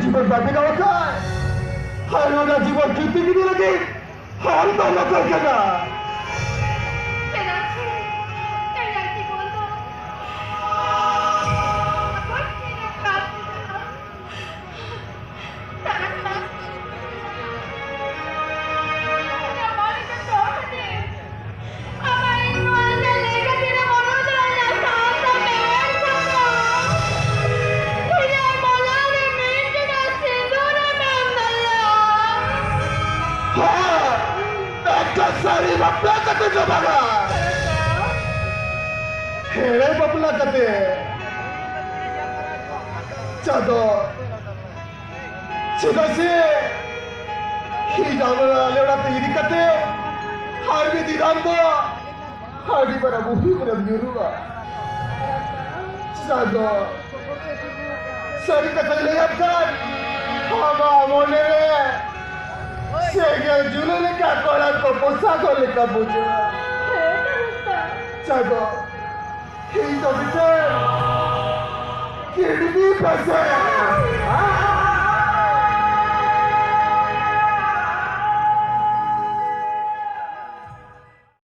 जीवन बाटे का होता है हर वाला जीवन जीतने की नहीं लगी हर वाला करकेगा सारी बपला कते जो बाबा हेरे बपला कते चादो चिदसे ही जावरा लेवड़ा तेरी कते हर भी दिरांदो हर भी बड़ा मुही बड़ा बिरुवा चादो सारी कते ले अपकार हवा मोने सेगे जुलने का कोड़ा को पोसा को लेका बुझो चागो ही तो बिटे किडनी फसे